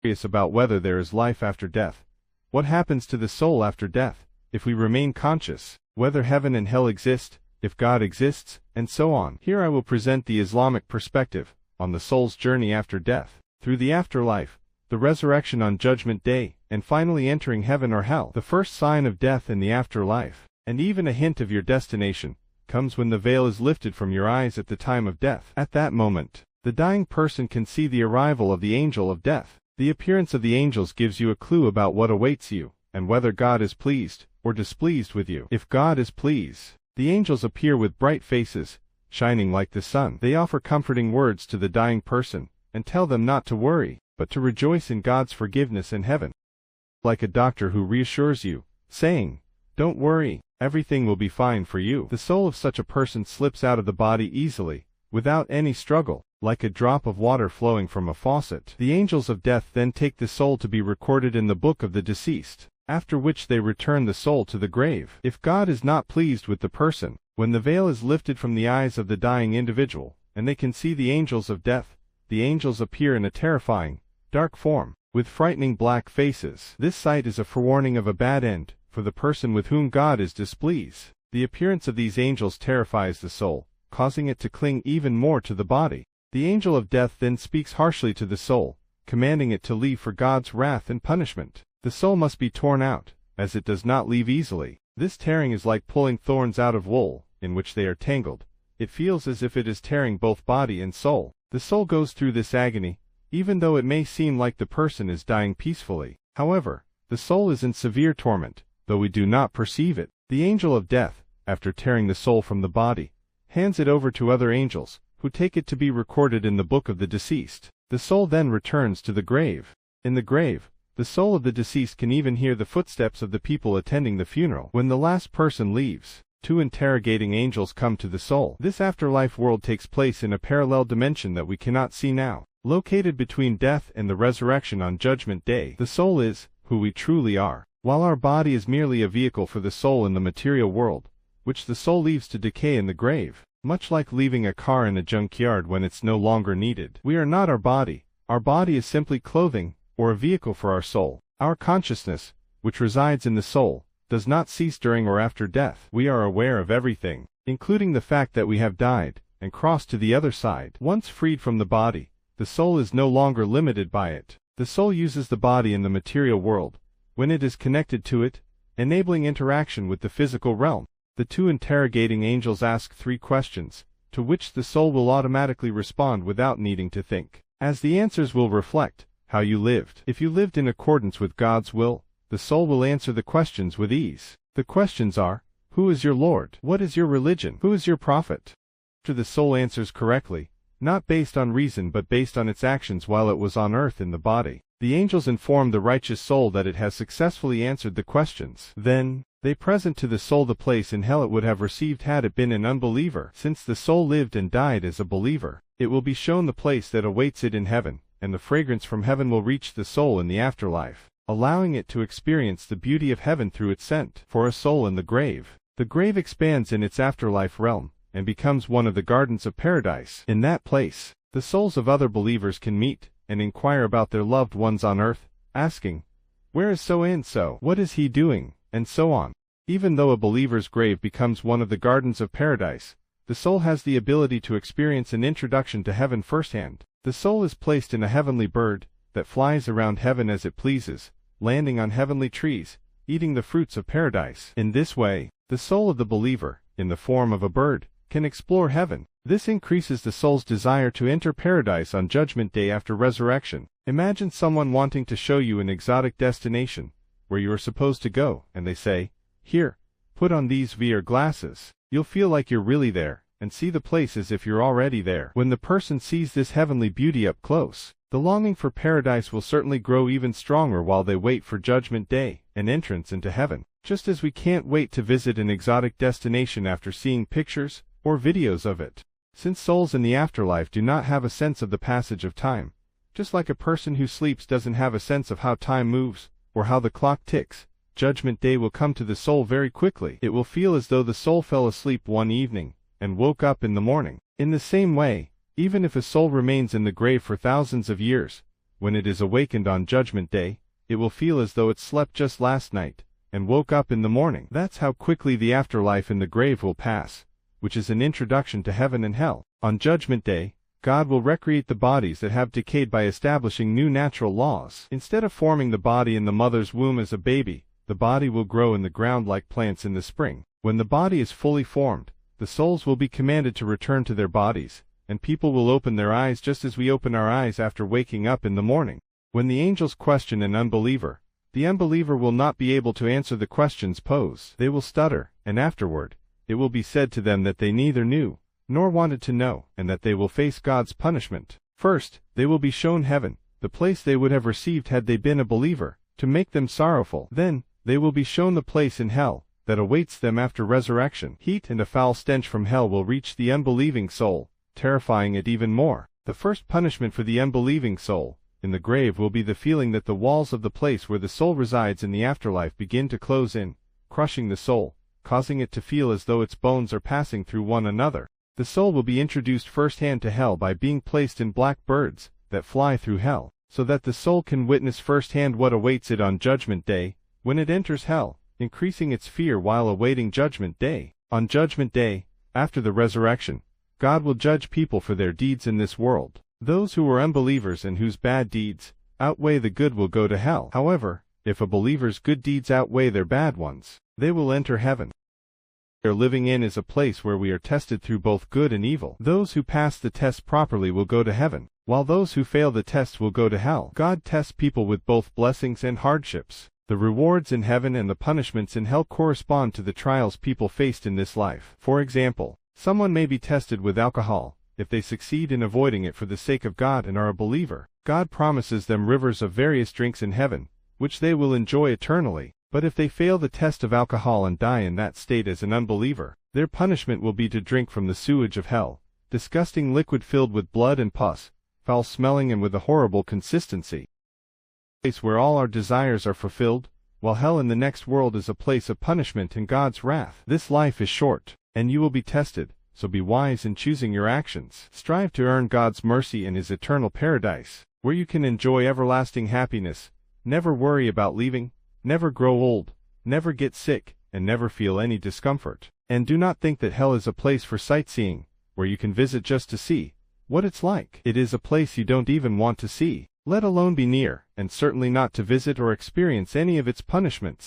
curious about whether there is life after death, what happens to the soul after death, if we remain conscious, whether heaven and hell exist, if God exists, and so on. Here I will present the Islamic perspective on the soul's journey after death, through the afterlife, the resurrection on Judgment Day, and finally entering heaven or hell. The first sign of death in the afterlife, and even a hint of your destination, comes when the veil is lifted from your eyes at the time of death. At that moment, the dying person can see the arrival of the angel of death. The appearance of the angels gives you a clue about what awaits you, and whether God is pleased or displeased with you. If God is pleased, the angels appear with bright faces, shining like the sun. They offer comforting words to the dying person, and tell them not to worry, but to rejoice in God's forgiveness in heaven. Like a doctor who reassures you, saying, "Don't worry, everything will be fine for you." The soul of such a person slips out of the body easily, without any struggle, like a drop of water flowing from a faucet. The angels of death then take the soul to be recorded in the book of the deceased, after which they return the soul to the grave. If God is not pleased with the person, when the veil is lifted from the eyes of the dying individual, and they can see the angels of death, the angels appear in a terrifying, dark form, with frightening black faces. This sight is a forewarning of a bad end for the person with whom God is displeased. The appearance of these angels terrifies the soul, causing it to cling even more to the body. The angel of death then speaks harshly to the soul, commanding it to leave for God's wrath and punishment. The soul must be torn out, as it does not leave easily. This tearing is like pulling thorns out of wool, in which they are tangled. It feels as if it is tearing both body and soul. The soul goes through this agony, even though it may seem like the person is dying peacefully. However, the soul is in severe torment, though we do not perceive it. The angel of death, after tearing the soul from the body, hands it over to other angels, who take it to be recorded in the book of the deceased. The soul then returns to the grave. In the grave, the soul of the deceased can even hear the footsteps of the people attending the funeral. When the last person leaves, two interrogating angels come to the soul. This afterlife world takes place in a parallel dimension that we cannot see now. Located between death and the resurrection on Judgment Day, the soul is who we truly are, while our body is merely a vehicle for the soul in the material world, which the soul leaves to decay in the grave. Much like leaving a car in a junkyard when it's no longer needed. We are not our body. Our body is simply clothing, or a vehicle for our soul. Our consciousness, which resides in the soul, does not cease during or after death. We are aware of everything, including the fact that we have died, and crossed to the other side. Once freed from the body, the soul is no longer limited by it. The soul uses the body in the material world, when it is connected to it, enabling interaction with the physical realm. The two interrogating angels ask 3 questions, to which the soul will automatically respond without needing to think, as the answers will reflect how you lived. If you lived in accordance with God's will, the soul will answer the questions with ease. The questions are, who is your Lord? What is your religion? Who is your prophet? After the soul answers correctly, not based on reason but based on its actions while it was on earth in the body, the angels inform the righteous soul that it has successfully answered the questions. Then, they present to the soul the place in hell it would have received had it been an unbeliever. Since the soul lived and died as a believer, it will be shown the place that awaits it in heaven, and the fragrance from heaven will reach the soul in the afterlife, allowing it to experience the beauty of heaven through its scent. For a soul in the grave expands in its afterlife realm, and becomes one of the gardens of paradise. In that place, the souls of other believers can meet, and inquire about their loved ones on earth, asking, "Where is so-and-so? What is he doing?" and so on. Even though a believer's grave becomes one of the gardens of paradise, the soul has the ability to experience an introduction to heaven firsthand. The soul is placed in a heavenly bird that flies around heaven as it pleases, landing on heavenly trees, eating the fruits of paradise. In this way, the soul of the believer, in the form of a bird, can explore heaven. This increases the soul's desire to enter paradise on Judgment Day after resurrection. Imagine someone wanting to show you an exotic destination, where you are supposed to go, and they say, "Here, put on these VR glasses. You'll feel like you're really there, and see the place as if you're already there." When the person sees this heavenly beauty up close, the longing for paradise will certainly grow even stronger while they wait for Judgment Day, and entrance into heaven. Just as we can't wait to visit an exotic destination after seeing pictures or videos of it. Since souls in the afterlife do not have a sense of the passage of time, just like a person who sleeps doesn't have a sense of how time moves, or how the clock ticks, Judgment Day will come to the soul very quickly. It will feel as though the soul fell asleep one evening, and woke up in the morning. In the same way, even if a soul remains in the grave for thousands of years, when it is awakened on Judgment Day, it will feel as though it slept just last night, and woke up in the morning. That's how quickly the afterlife in the grave will pass, which is an introduction to heaven and hell. On Judgment Day, God will recreate the bodies that have decayed by establishing new natural laws. Instead of forming the body in the mother's womb as a baby, the body will grow in the ground like plants in the spring. When the body is fully formed, the souls will be commanded to return to their bodies, and people will open their eyes just as we open our eyes after waking up in the morning. When the angels question an unbeliever, the unbeliever will not be able to answer the questions posed. They will stutter, and afterward, it will be said to them that they neither knew, nor wanted to know, and that they will face God's punishment. First, they will be shown heaven, the place they would have received had they been a believer, to make them sorrowful. Then, they will be shown the place in hell, that awaits them after resurrection. Heat and a foul stench from hell will reach the unbelieving soul, terrifying it even more. The first punishment for the unbelieving soul in the grave will be the feeling that the walls of the place where the soul resides in the afterlife begin to close in, crushing the soul, causing it to feel as though its bones are passing through one another. The soul will be introduced firsthand to hell by being placed in black birds that fly through hell, so that the soul can witness firsthand what awaits it on Judgment Day, when it enters hell, increasing its fear while awaiting Judgment Day. On Judgment Day, after the resurrection, God will judge people for their deeds in this world. Those who were unbelievers and whose bad deeds outweigh the good will go to hell. However, if a believer's good deeds outweigh their bad ones, they will enter heaven. We are living in is a place where we are tested through both good and evil. Those who pass the test properly will go to heaven, while those who fail the test will go to hell. God tests people with both blessings and hardships. The rewards in heaven and the punishments in hell correspond to the trials people faced in this life. For example, someone may be tested with alcohol. If they succeed in avoiding it for the sake of God and are a believer, God promises them rivers of various drinks in heaven, which they will enjoy eternally. But if they fail the test of alcohol and die in that state as an unbeliever, their punishment will be to drink from the sewage of hell, disgusting liquid filled with blood and pus, foul-smelling and with a horrible consistency. A place where all our desires are fulfilled, while hell in the next world is a place of punishment and God's wrath. This life is short, and you will be tested. So be wise in choosing your actions. Strive to earn God's mercy in His eternal paradise, where you can enjoy everlasting happiness, never worry about leaving, never grow old, never get sick, and never feel any discomfort. And do not think that hell is a place for sightseeing, where you can visit just to see what it's like. It is a place you don't even want to see, let alone be near, and certainly not to visit or experience any of its punishments.